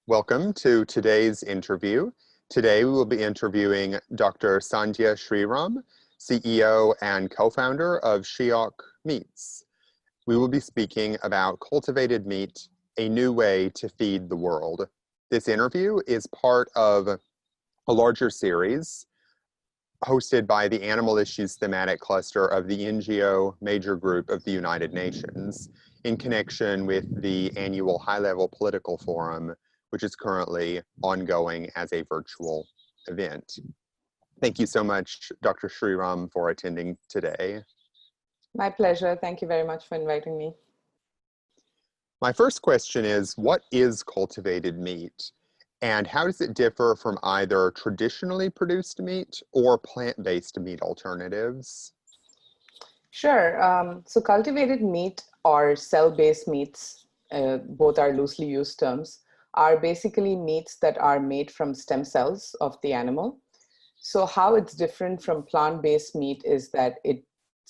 Welcome to today's interview. Today we will be interviewing Dr. Sandhya Sriram, CEO and co-founder of Shiok Meats. We will be speaking about cultivated meat, a new way to feed the world. This interview is part of a larger series hosted by the Animal Issues Thematic Cluster of the NGO Major Group of the United Nations in connection with the annual high-level political forum, which is currently ongoing as a virtual event. Thank you so much, Dr. Sriram, for attending today. My pleasure. Thank you very much for inviting me. My first question is, what is cultivated meat? And how does it differ from either traditionally produced meat or plant-based meat alternatives? Sure. So cultivated meat or cell-based meats, both are loosely used terms, are basically meats that are made from stem cells of the animal. So how it's different from plant-based meat is that it's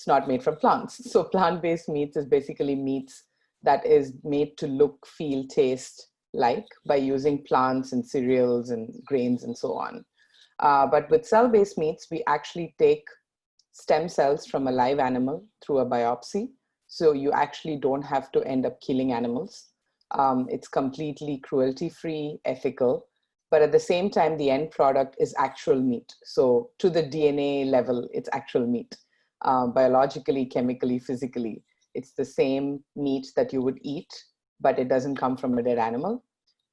not made from plants. So plant-based meats is basically meats that is made to look, feel, taste like by using plants and cereals and grains and so on. But with cell-based meats, we actually take stem cells from a live animal through a biopsy. So you actually don't have to end up killing animals. It's completely cruelty-free, ethical, but at the same time, the end product is actual meat. So to the DNA level, it's actual meat. Biologically, chemically, physically, it's the same meat that you would eat, but it doesn't come from a dead animal.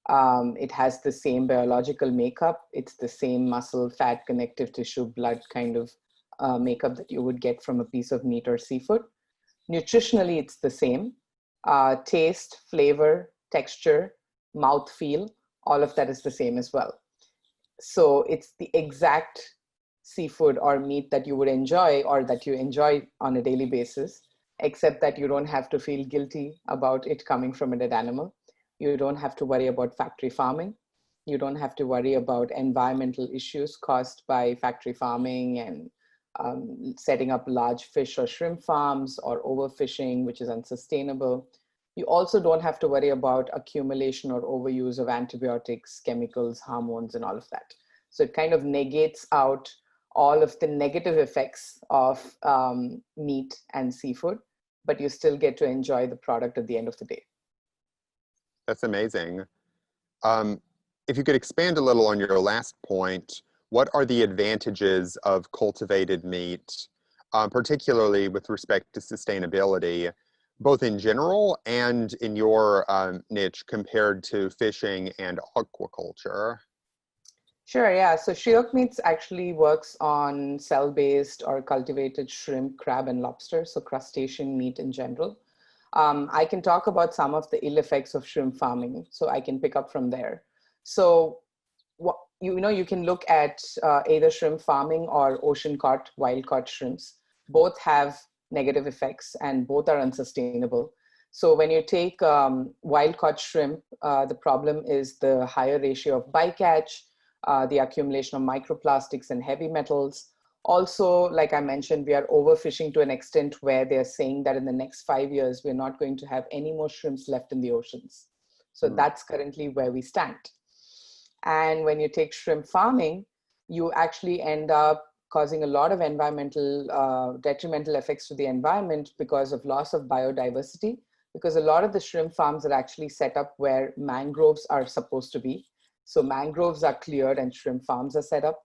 It has the same biological makeup. It's the same muscle, fat, connective tissue, blood kind of makeup that you would get from a piece of meat or seafood. Nutritionally, it's the same. Taste, flavor, texture, mouthfeel, all of that is the same as well. So it's the exact seafood or meat that you would enjoy or that you enjoy on a daily basis, except that you don't have to feel guilty about it coming from a dead animal. You don't have to worry about factory farming. You don't have to worry about environmental issues caused by factory farming and setting up large fish or shrimp farms or overfishing, which is unsustainable. You also don't have to worry about accumulation or overuse of antibiotics, chemicals, hormones, and all of that. So it kind of negates out all of the negative effects of meat and seafood, but you still get to enjoy the product at the end of the day. That's amazing. If you could expand a little on your last point, what are the advantages of cultivated meat, particularly with respect to sustainability, both in general and in your niche compared to fishing and aquaculture? Sure, yeah. So Shiok Meats actually works on cell-based or cultivated shrimp, crab, and lobster, so crustacean meat in general. I can talk about some of the ill effects of shrimp farming, so I can pick up from there. So you can look at either shrimp farming or ocean-caught, wild-caught shrimps. Both have negative effects and both are unsustainable. So when you take wild-caught shrimp, the problem is the higher ratio of bycatch, the accumulation of microplastics and heavy metals. Also, like I mentioned, we are overfishing to an extent where they're saying that in the next 5 years, we're not going to have any more shrimps left in the oceans. So that's currently where we stand. And when you take shrimp farming, you actually end up causing a lot of environmental detrimental effects to the environment because of loss of biodiversity, because a lot of the shrimp farms are actually set up where mangroves are supposed to be. So mangroves are cleared and shrimp farms are set up.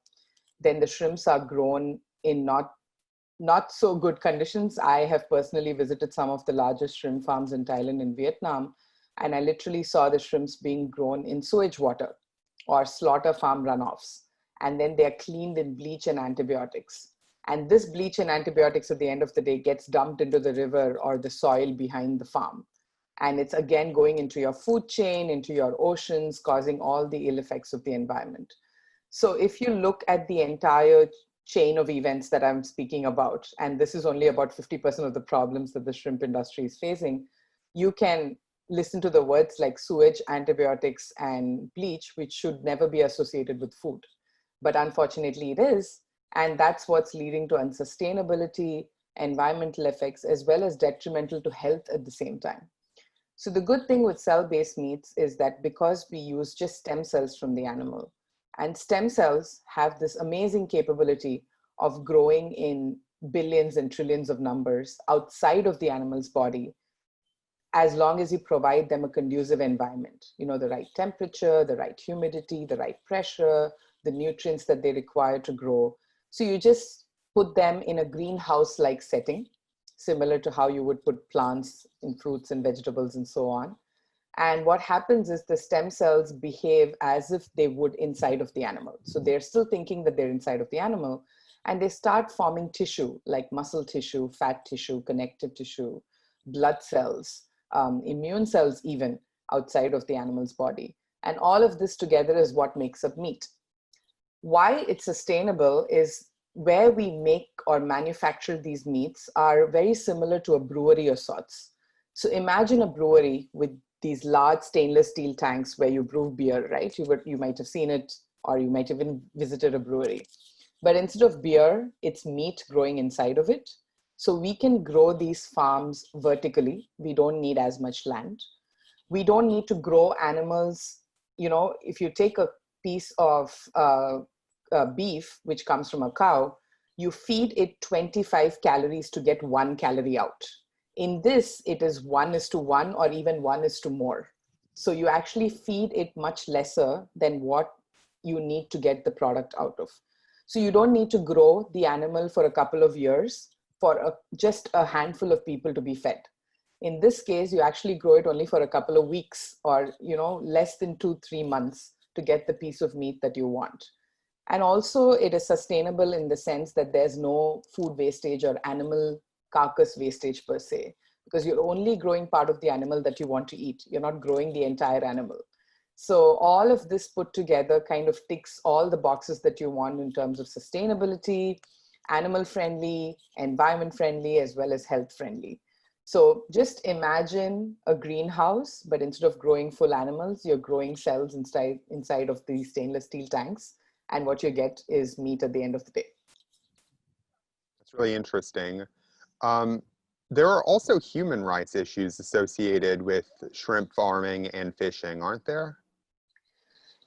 Then the shrimps are grown in not so good conditions. I have personally visited some of the largest shrimp farms in Thailand and Vietnam, and I literally saw the shrimps being grown in sewage water or slaughter farm runoffs. And then they're cleaned in bleach and antibiotics. And this bleach and antibiotics at the end of the day gets dumped into the river or the soil behind the farm. And it's again going into your food chain, into your oceans, causing all the ill effects of the environment. So if you look at the entire chain of events that I'm speaking about, and this is only about 50% of the problems that the shrimp industry is facing, you can listen to the words like sewage, antibiotics, and bleach, which should never be associated with food. But unfortunately it is. And that's what's leading to unsustainability, environmental effects, as well as detrimental to health at the same time. So the good thing with cell-based meats is that because we use just stem cells from the animal, and stem cells have this amazing capability of growing in billions and trillions of numbers outside of the animal's body, as long as you provide them a conducive environment, the right temperature, the right humidity, the right pressure, the nutrients that they require to grow. So you just put them in a greenhouse-like setting, similar to how you would put plants in fruits and vegetables and so on. And what happens is the stem cells behave as if they would inside of the animal. So they're still thinking that they're inside of the animal, and they start forming tissue, like muscle tissue, fat tissue, connective tissue, blood cells, immune cells even outside of the animal's body. And all of this together is what makes up meat. Why it's sustainable is where we make or manufacture these meats are very similar to a brewery of sorts. So imagine a brewery with these large stainless steel tanks where you brew beer, right? You might have seen it, or you might have even visited a brewery. But instead of beer, it's meat growing inside of it. So we can grow these farms vertically. We don't need as much land. We don't need to grow animals. If you take a piece of beef, which comes from a cow, you feed it 25 calories to get 1 calorie out. In this, it is 1:1 or even 1:more. So you actually feed it much lesser than what you need to get the product out of. So you don't need to grow the animal for a couple of years for just a handful of people to be fed. In this case, you actually grow it only for a couple of weeks or, less than 2-3 months to get the piece of meat that you want. And also it is sustainable in the sense that there's no food wastage or animal carcass wastage per se, because you're only growing part of the animal that you want to eat. You're not growing the entire animal. So all of this put together kind of ticks all the boxes that you want in terms of sustainability, animal friendly, environment friendly, as well as health friendly. So just imagine a greenhouse, but instead of growing full animals, you're growing cells inside of these stainless steel tanks. And what you get is meat at the end of the day. That's really interesting. There are also human rights issues associated with shrimp farming and fishing, aren't there?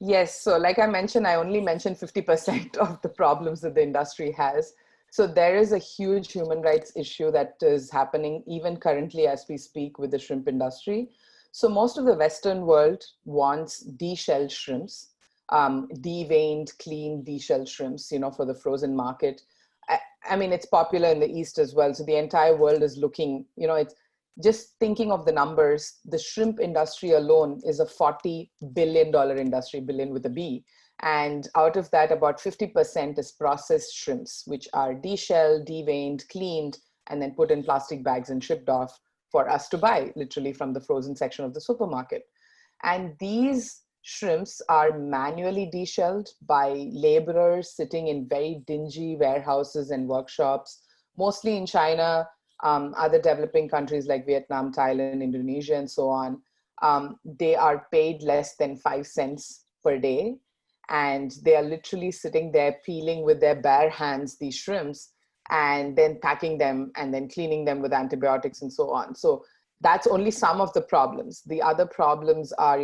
Yes. So like I mentioned, I only mentioned 50% of the problems that the industry has. So there is a huge human rights issue that is happening even currently as we speak with the shrimp industry. So most of the Western world wants deshelled shrimps, deveined, clean, deshelled shrimps, for the frozen market. I mean, it's popular in the East as well. So the entire world is looking, it's just thinking of the numbers. The shrimp industry alone is a $40 billion industry, billion with a B. And out of that, about 50% is processed shrimps, which are deshelled, deveined, cleaned, and then put in plastic bags and shipped off for us to buy, literally from the frozen section of the supermarket. And these shrimps are manually deshelled by laborers sitting in very dingy warehouses and workshops, mostly in China, other developing countries like Vietnam, Thailand, Indonesia, and so on. They are paid less than 5 cents per day. And they are literally sitting there peeling with their bare hands these shrimps and then packing them and then cleaning them with antibiotics and so on. So that's only some of the problems. The other problems are,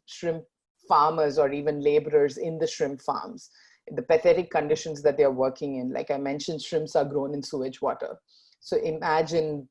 shrimp farmers or even laborers in the shrimp farms, the pathetic conditions that they're working in. Like I mentioned, shrimps are grown in sewage water. So imagine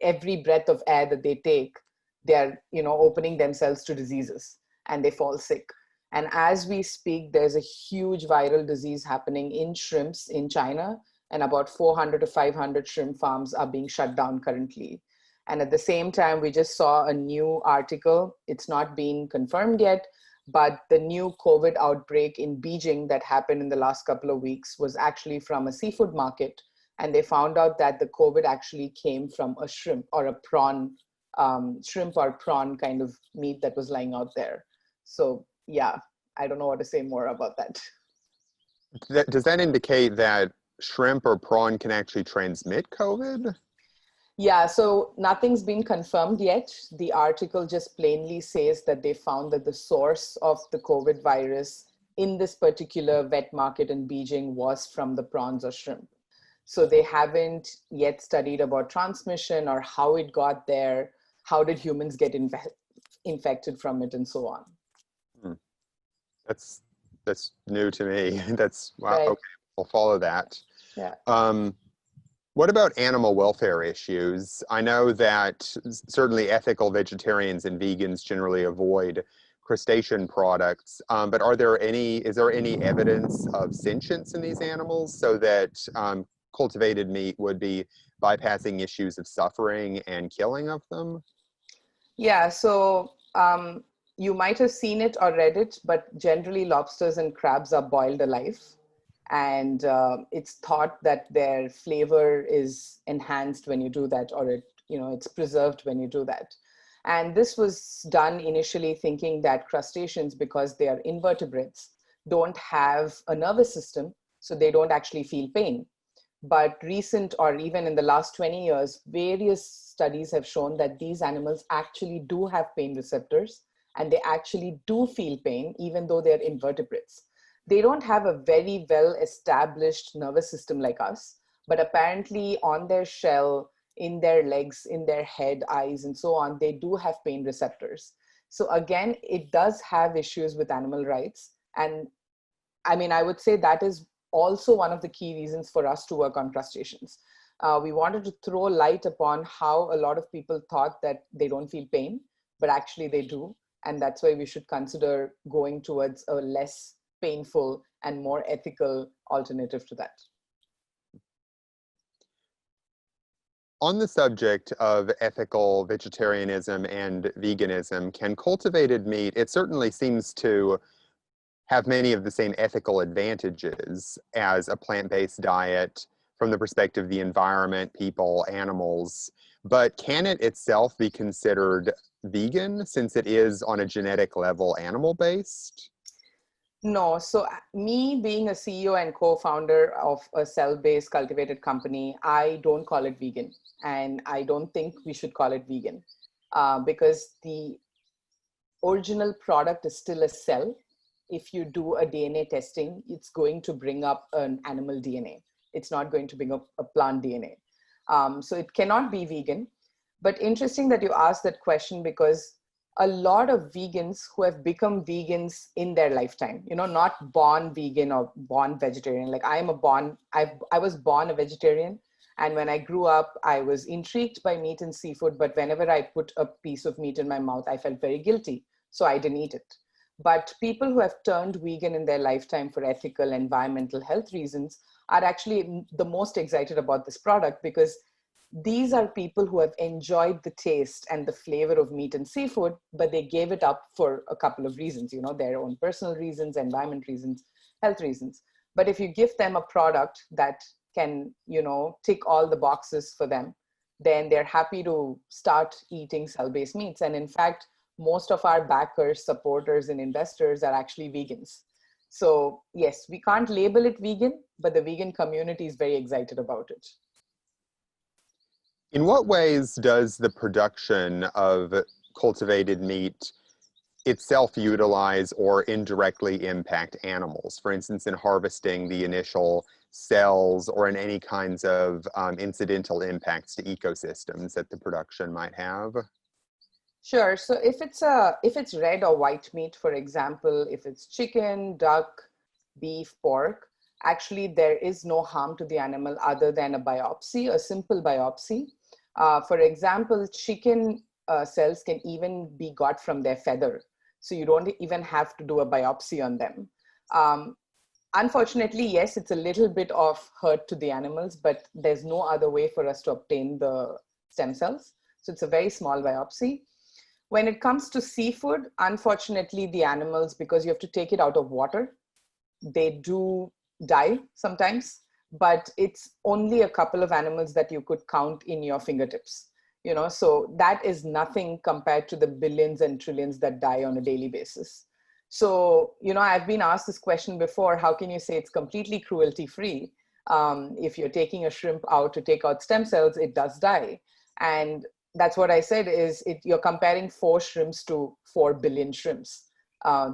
every breath of air that they take, they're, opening themselves to diseases and they fall sick. And as we speak, there's a huge viral disease happening in shrimps in China, and about 400 to 500 shrimp farms are being shut down currently. And at the same time, we just saw a new article. It's not been confirmed yet, but the new COVID outbreak in Beijing that happened in the last couple of weeks was actually from a seafood market. And they found out that the COVID actually came from a shrimp or a prawn, shrimp or prawn kind of meat that was lying out there. So yeah, I don't know what to say more about that. Does that indicate that shrimp or prawn can actually transmit COVID? Yeah, so nothing's been confirmed yet. The article just plainly says that they found that the source of the COVID virus in this particular wet market in Beijing was from the prawns or shrimp. So they haven't yet studied about transmission or how it got there, how did humans get infected from it, and so on. Hmm. That's new to me. That's wow. Right. Okay, we'll follow that. Yeah. What about animal welfare issues? I know that certainly ethical vegetarians and vegans generally avoid crustacean products, but is there any evidence of sentience in these animals so that cultivated meat would be bypassing issues of suffering and killing of them? Yeah, so you might have seen it or read it, but generally lobsters and crabs are boiled alive. And it's thought that their flavor is enhanced when you do that, or it's preserved when you do that. And this was done initially thinking that crustaceans, because they are invertebrates, don't have a nervous system, so they don't actually feel pain. But recent, or even in the last 20 years, various studies have shown that these animals actually do have pain receptors, and they actually do feel pain, even though they're invertebrates. They don't have a very well established nervous system like us, but apparently on their shell, in their legs, in their head, eyes, and so on, they do have pain receptors. So again, it does have issues with animal rights. And I mean, I would say that is also one of the key reasons for us to work on crustaceans. We wanted to throw light upon how a lot of people thought that they don't feel pain, but actually they do. And that's why we should consider going towards a less painful and more ethical alternative to that. On the subject of ethical vegetarianism and veganism, can cultivated meat, it certainly seems to have many of the same ethical advantages as a plant-based diet from the perspective of the environment, people, animals, but can it itself be considered vegan since it is on a genetic level animal-based? No, so me being a CEO and co-founder of a cell-based cultivated company, I don't call it vegan. And I don't think we should call it vegan because the original product is still a cell. If you do a DNA testing, it's going to bring up an animal DNA. It's not going to bring up a plant DNA. So it cannot be vegan. But interesting that you asked that question, because a lot of vegans who have become vegans in their lifetime, not born vegan or born vegetarian. Like I was born a vegetarian. And when I grew up, I was intrigued by meat and seafood. But whenever I put a piece of meat in my mouth, I felt very guilty. So I didn't eat it. But people who have turned vegan in their lifetime for ethical, environmental, health reasons are actually the most excited about this product, because these are people who have enjoyed the taste and the flavor of meat and seafood, but they gave it up for a couple of reasons, their own personal reasons, environment reasons, health reasons. But if you give them a product that can, tick all the boxes for them, then they're happy to start eating cell-based meats. And in fact, most of our backers, supporters, and investors are actually vegans. So yes, we can't label it vegan, but the vegan community is very excited about it. In what ways does the production of cultivated meat itself utilize or indirectly impact animals? For instance, in harvesting the initial cells or in any kinds of incidental impacts to ecosystems that the production might have? Sure. So if it's red or white meat, for example, if it's chicken, duck, beef, pork, actually there is no harm to the animal other than a biopsy, a simple biopsy. For example, chicken cells can even be got from their feather. So you don't even have to do a biopsy on them. Unfortunately, yes, it's a little bit of hurt to the animals, but there's no other way for us to obtain the stem cells. So it's a very small biopsy. When it comes to seafood, unfortunately, the animals, because you have to take it out of water, they do die sometimes, but it's only a couple of animals that you could count in your fingertips. So that is nothing compared to the billions and trillions that die on a daily basis. So, I've been asked this question before: how can you say it's completely cruelty-free? If you're taking a shrimp out to take out stem cells, it does die. And that's what I said is you're comparing 4 shrimps to 4 billion shrimps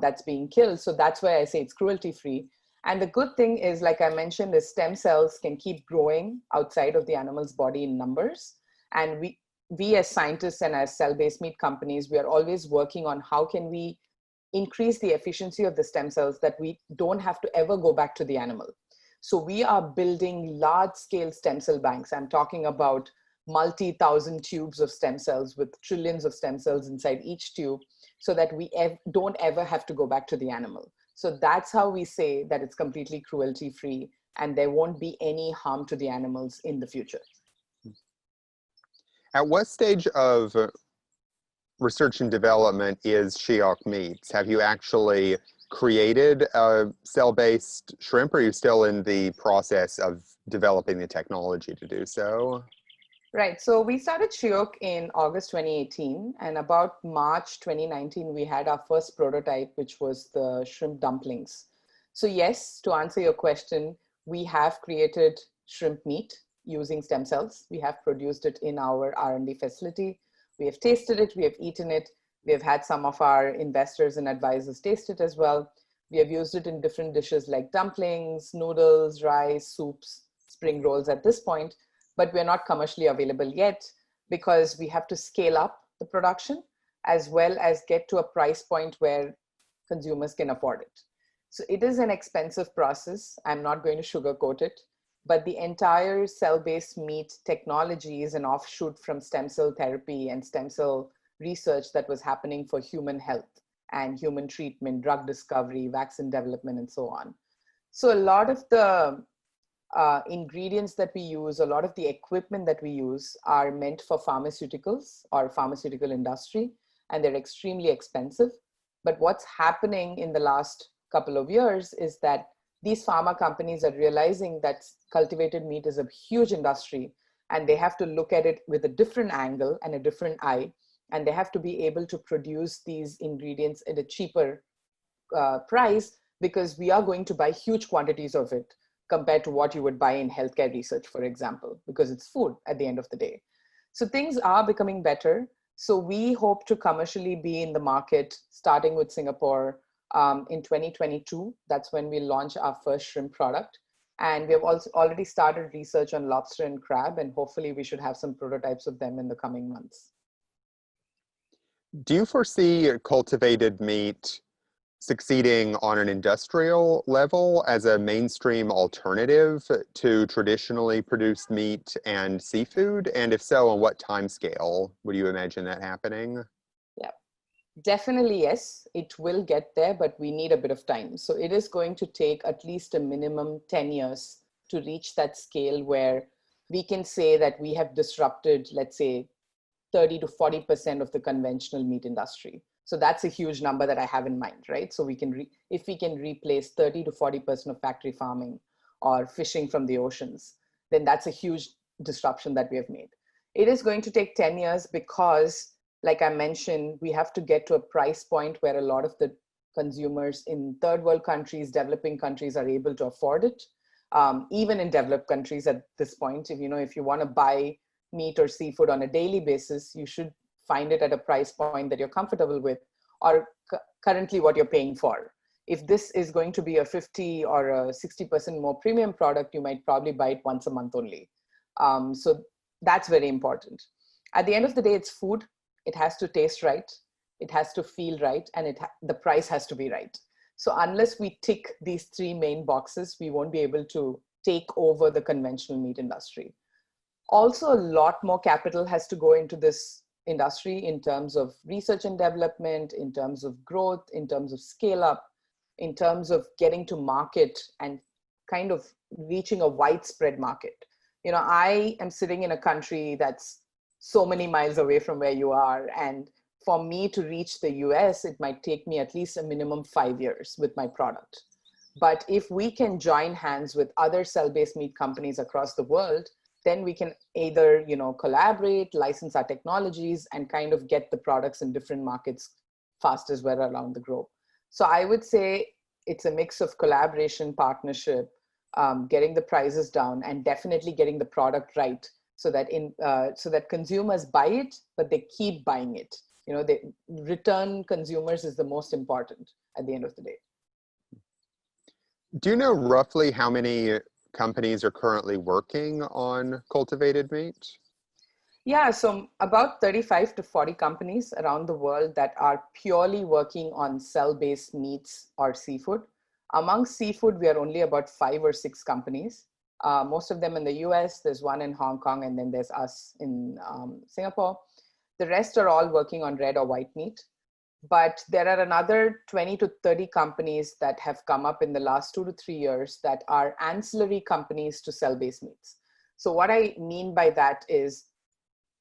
that's being killed. So that's why I say it's cruelty-free. And the good thing is, like I mentioned, is stem cells can keep growing outside of the animal's body in numbers. And we as scientists and as cell-based meat companies, we are always working on how can we increase the efficiency of the stem cells that we don't have to ever go back to the animal. So we are building large-scale stem cell banks. I'm talking about multi-thousand tubes of stem cells with trillions of stem cells inside each tube, so that we don't ever have to go back to the animal. So that's how we say that it's completely cruelty-free and there won't be any harm to the animals in the future. At what stage of research and development is Shiok Meats? Have you actually created a cell-based shrimp, or are you still in the process of developing the technology to do so? Right. So we started Shiok in August 2018, and about March 2019, we had our first prototype, which was the shrimp dumplings. So yes, to answer your question, we have created shrimp meat using stem cells. We have produced it in our R&D facility. We have tasted it, we have eaten it. We have had some of our investors and advisors taste it as well. We have used it in different dishes like dumplings, noodles, rice, soups, spring rolls at this point. But we're not commercially available yet because we have to scale up the production as well as get to a price point where consumers can afford it. So it is an expensive process. I'm not going to sugarcoat it, but the entire cell-based meat technology is an offshoot from stem cell therapy and stem cell research that was happening for human health and human treatment, drug discovery, vaccine development, and so on. So a lot of the ingredients that we use, a lot of the equipment that we use are meant for pharmaceuticals or pharmaceutical industry, and they're extremely expensive. But what's happening in the last couple of years is that these pharma companies are realizing that cultivated meat is a huge industry, and they have to look at it with a different angle and a different eye, and they have to be able to produce these ingredients at a cheaper price, because we are going to buy huge quantities of it compared to what you would buy in healthcare research, for example, because it's food at the end of the day. So things are becoming better. So we hope to commercially be in the market, starting with Singapore in 2022. That's when we launch our first shrimp product. And we have also already started research on lobster and crab, and hopefully we should have some prototypes of them in the coming months. Do you foresee cultivated meat succeeding on an industrial level as a mainstream alternative to traditionally produced meat and seafood? And if so, on what timescale would you imagine that happening? Yeah, definitely yes, it will get there, but we need a bit of time. So it is going to take at least a minimum 10 years to reach that scale where we can say that we have disrupted, let's say, 30 to 40% of the conventional meat industry. So that's a huge number that I have in mind, right? So we can, if we can replace 30 to 40% of factory farming or fishing from the oceans, then that's a huge disruption that we have made. It is going to take 10 years because, like I mentioned, we have to get to a price point where a lot of the consumers in third world countries, developing countries are able to afford it. Even in developed countries at this point, if you want to buy meat or seafood on a daily basis, you should find it at a price point that you're comfortable with, or currently what you're paying for. If this is going to be a 50 or a 60% more premium product, you might probably buy it once a month only. So that's very important. At the end of the day, it's food. It has to taste right. It has to feel right. And the price has to be right. So unless we tick these three main boxes, we won't be able to take over the conventional meat industry. Also, a lot more capital has to go into this industry in terms of research and development, in terms of growth, in terms of scale up, in terms of getting to market and kind of reaching a widespread market. I am sitting in a country that's so many miles away from where you are. And for me to reach the US, it might take me at least a minimum 5 years with my product. But if we can join hands with other cell-based meat companies across the world, then we can either, collaborate, license our technologies, and kind of get the products in different markets fast as well around the globe. So I would say it's a mix of collaboration, partnership, getting the prices down, and definitely getting the product right, so that consumers buy it, but they keep buying it. The return consumers is the most important at the end of the day. Do you know roughly how many companies are currently working on cultivated meat? Yeah, so about 35 to 40 companies around the world that are purely working on cell-based meats or seafood. Among seafood, we are only about 5 or 6 companies. Most of them in the US, there's one in Hong Kong, and then there's us in Singapore. The rest are all working on red or white meat. But there are another 20 to 30 companies that have come up in the last 2 to 3 years that are ancillary companies to cell-based meats. So what I mean by that is,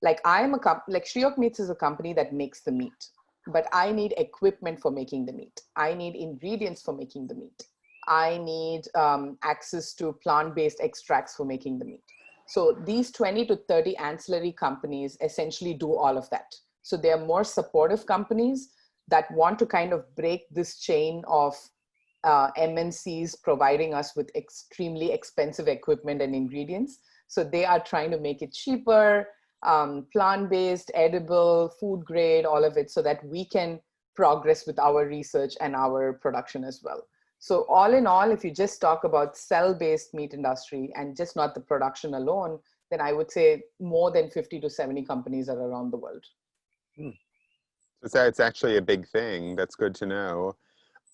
like like Shiok Meats is a company that makes the meat, but I need equipment for making the meat. I need ingredients for making the meat. I need access to plant-based extracts for making the meat. So these 20 to 30 ancillary companies essentially do all of that. So they are more supportive companies that want to kind of break this chain of MNCs providing us with extremely expensive equipment and ingredients. So they are trying to make it cheaper, plant-based, edible, food grade, all of it, so that we can progress with our research and our production as well. So all in all, if you just talk about cell-based meat industry and just not the production alone, then I would say more than 50 to 70 companies are around the world. So it's actually a big thing. That's good to know.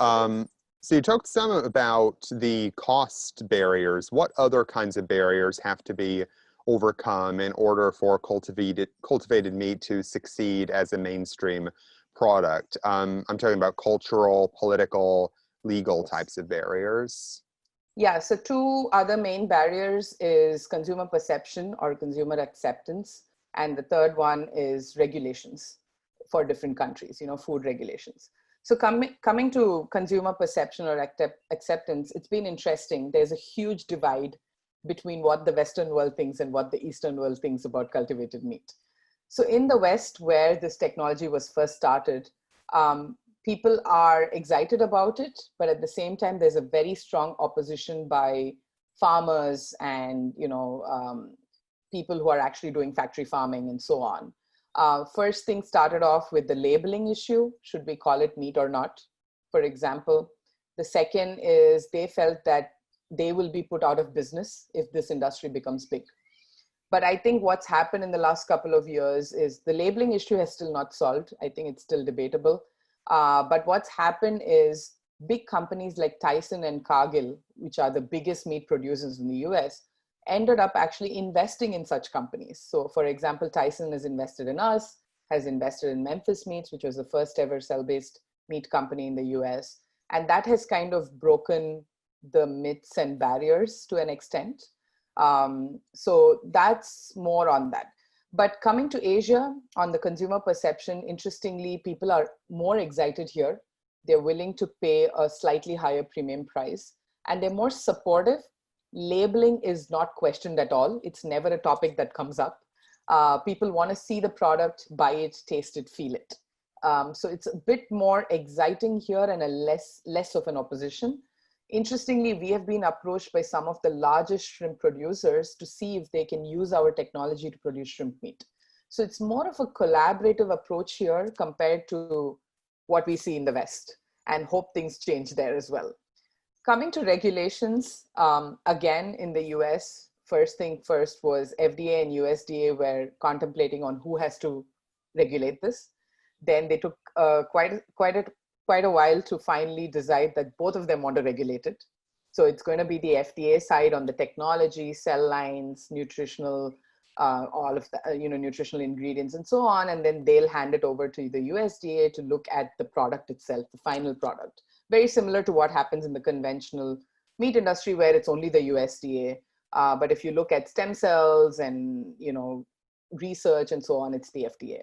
So you talked some about the cost barriers. What other kinds of barriers have to be overcome in order for cultivated meat to succeed as a mainstream product? I'm talking about cultural, political, legal types of barriers. Yeah, so 2 other main barriers is consumer perception or consumer acceptance. And the third one is regulations for different countries, food regulations. So coming to consumer perception or acceptance, it's been interesting. There's a huge divide between what the Western world thinks and what the Eastern world thinks about cultivated meat. So in the West, where this technology was first started, people are excited about it, but at the same time, there's a very strong opposition by farmers and people who are actually doing factory farming and so on. First thing started off with the labeling issue. Should we call it meat or not, for example? The second is they felt that they will be put out of business if this industry becomes big. But I think what's happened in the last couple of years is the labeling issue has still not solved. I think it's still debatable. But what's happened is big companies like Tyson and Cargill, which are the biggest meat producers in the US, ended up actually investing in such companies. So for example, Tyson has invested in us, has invested in Memphis Meats, which was the first ever cell-based meat company in the US. And that has kind of broken the myths and barriers to an extent. So that's more on that. But coming to Asia, on the consumer perception, interestingly, people are more excited here. They're willing to pay a slightly higher premium price, and they're more supportive. Labeling is not questioned at all. It's never a topic that comes up. People want to see the product, buy it, taste it, feel it. So it's a bit more exciting here and a less of an opposition. Interestingly, we have been approached by some of the largest shrimp producers to see if they can use our technology to produce shrimp meat. So it's more of a collaborative approach here compared to what we see in the West, and hope things change there as well. Coming to regulations, again, in the US, first thing first was FDA and USDA were contemplating on who has to regulate this. Then they took quite a while to finally decide that both of them want to regulate it. So it's going to be the FDA side on the technology, cell lines, nutritional, all of the, nutritional ingredients and so on. And then they'll hand it over to the USDA to look at the product itself, the final product. Very similar to what happens in the conventional meat industry where it's only the USDA. But if you look at stem cells and, research and so on, it's the FDA.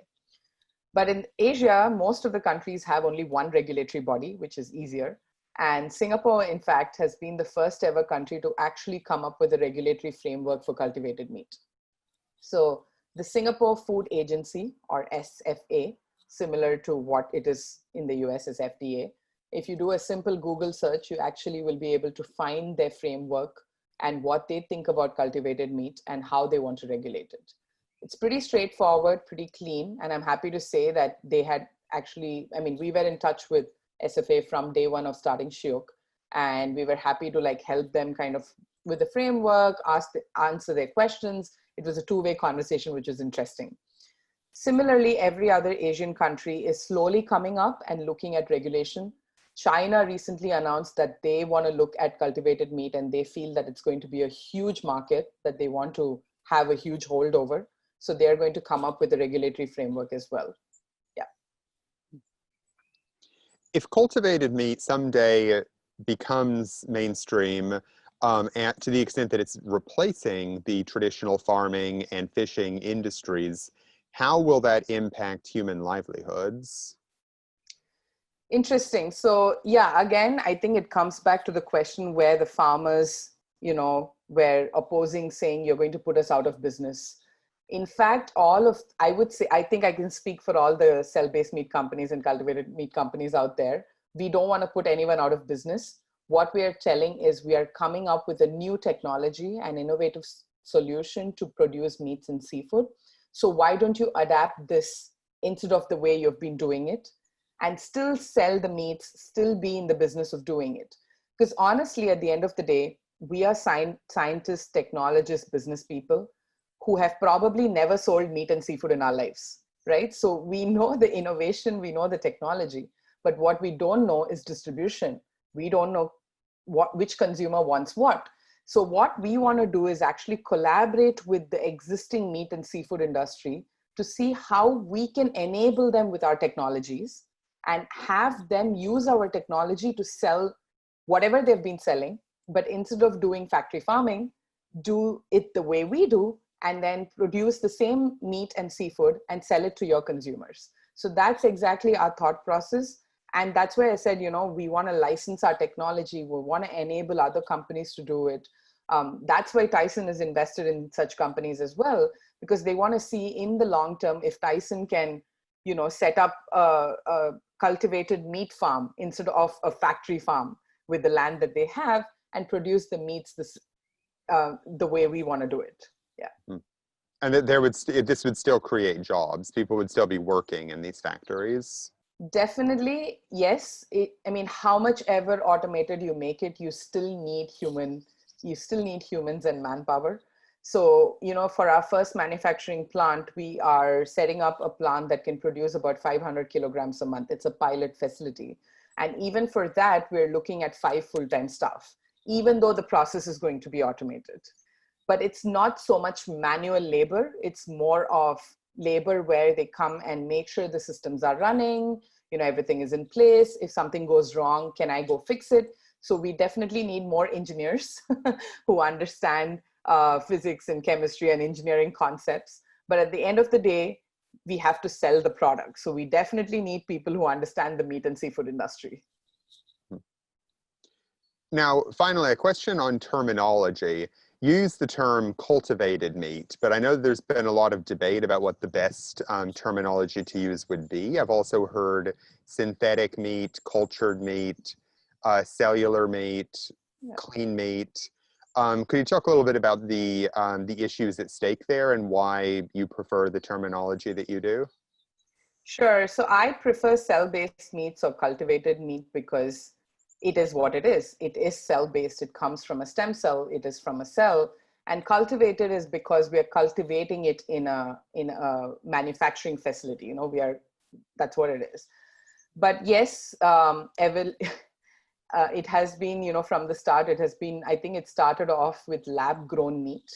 But in Asia, most of the countries have only one regulatory body, which is easier. And Singapore, in fact, has been the first ever country to actually come up with a regulatory framework for cultivated meat. So the Singapore Food Agency, or SFA, similar to what it is in the US as FDA, if you do a simple Google search, you actually will be able to find their framework and what they think about cultivated meat and how they want to regulate it. It's pretty straightforward, pretty clean. And I'm happy to say that they had actually, we were in touch with SFA from day one of starting Shiok. And we were happy to help them kind of with the framework, answer their questions. it was a two-way conversation, which is interesting. Similarly, every other Asian country is slowly coming up and looking at regulation. China recently announced that they want to look at cultivated meat, and they feel that it's going to be a huge market that they want to have a huge hold over. So they're going to come up with a regulatory framework as well. Yeah. If cultivated meat someday becomes mainstream, and to the extent that it's replacing the traditional farming and fishing industries, how will that impact human livelihoods? Interesting. So yeah, again, I think it comes back to the question where the farmers, were opposing, saying you're going to put us out of business. In fact, I would say, I think I can speak for all the cell-based meat companies and cultivated meat companies out there. We don't want to put anyone out of business. What we are telling is we are coming up with a new technology and innovative solution to produce meats and seafood. So why don't you adapt this instead of the way you've been doing it, and still sell the meats, still be in the business of doing it? Because honestly, at the end of the day, we are scientists, technologists, business people who have probably never sold meat and seafood in our lives, right? So we know the innovation, we know the technology, but what we don't know is distribution. We don't know which consumer wants what. So what we want to do is actually collaborate with the existing meat and seafood industry to see how we can enable them with our technologies and have them use our technology to sell whatever they've been selling, but instead of doing factory farming, do it the way we do, and then produce the same meat and seafood and sell it to your consumers. So that's exactly our thought process. And that's why I said, we want to license our technology. We want to enable other companies to do it. That's why Tyson is invested in such companies as well, because they want to see in the long term, if Tyson can, set up a cultivated meat farm instead of a factory farm with the land that they have, and produce the meats the way we want to do it. Yeah. And that this would still create jobs. People would still be working in these factories. Definitely, yes. How much ever automated you make it, you still need humans and manpower. So, for our first manufacturing plant, we are setting up a plant that can produce about 500 kilograms a month. It's a pilot facility. And even for that, we're looking at 5 full-time staff, even though the process is going to be automated. But it's not so much manual labor. It's more of labor where they come and make sure the systems are running, everything is in place. If something goes wrong, can I go fix it? So we definitely need more engineers who understand physics and chemistry and engineering concepts. But at the end of the day, we have to sell the product. So we definitely need people who understand the meat and seafood industry. Now, finally, a question on terminology. You use the term cultivated meat, but I know there's been a lot of debate about what the best terminology to use would be. I've also heard synthetic meat, cultured meat, cellular meat, clean meat. Could you talk a little bit about the issues at stake there and why you prefer the terminology that you do? Sure. So I prefer cell-based meats or cultivated meat because it is what it is. It is cell-based. It comes from a stem cell. It is from a cell. And cultivated is because we are cultivating it in a manufacturing facility. That's what it is. But yes, it has been, from the start, I think it started off with lab-grown meat.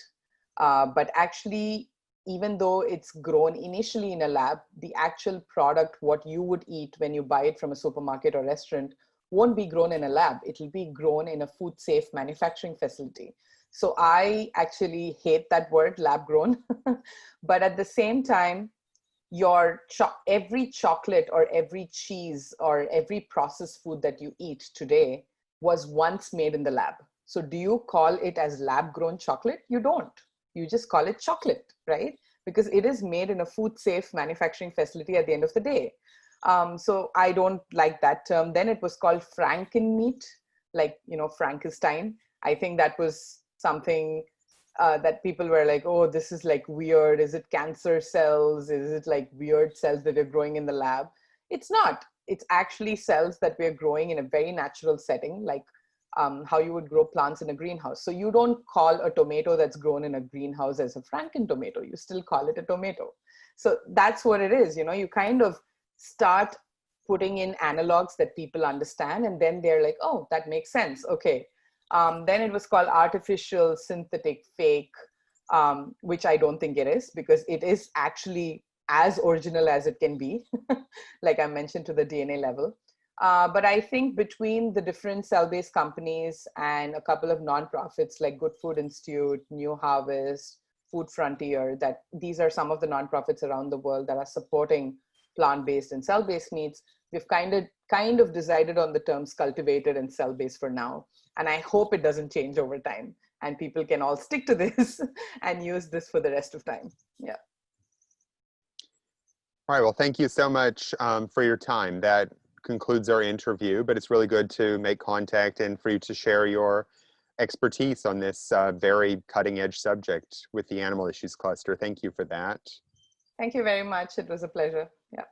But actually, even though it's grown initially in a lab, the actual product, what you would eat when you buy it from a supermarket or restaurant, won't be grown in a lab. It'll be grown in a food safe manufacturing facility. So I actually hate that word, lab grown. But at the same time, every chocolate or every cheese or every processed food that you eat today was once made in the lab. So do you call it as lab grown chocolate? You don't. You just call it chocolate, right? Because it is made in a food safe manufacturing facility at the end of the day. So I don't like that term. Then it was called Franken meat, like, Frankenstein. I think that was something that people were like, oh, this is like weird. Is it cancer cells? Is it like weird cells that are growing in the lab? It's not. It's actually cells that we're growing in a very natural setting, like how you would grow plants in a greenhouse. So you don't call a tomato that's grown in a greenhouse as a Franken tomato. You still call it a tomato. So that's what it is. You kind of start putting in analogs that people understand, and then they're like, oh, that makes sense. Okay. Then it was called artificial, synthetic, fake, which I don't think it is, because it is actually as original as it can be, like I mentioned, to the DNA level. But I think between the different cell-based companies and a couple of nonprofits like Good Food Institute, New Harvest, Food Frontier, that these are some of the nonprofits around the world that are supporting plant-based and cell-based meats, we've kind of decided on the terms cultivated and cell-based for now. And I hope it doesn't change over time and people can all stick to this and use this for the rest of time. Yeah. All right, well, thank you so much for your time. That concludes our interview, but it's really good to make contact and for you to share your expertise on this very cutting edge subject with the Animal Issues Cluster. Thank you for that. Thank you very much. It was a pleasure. Yeah.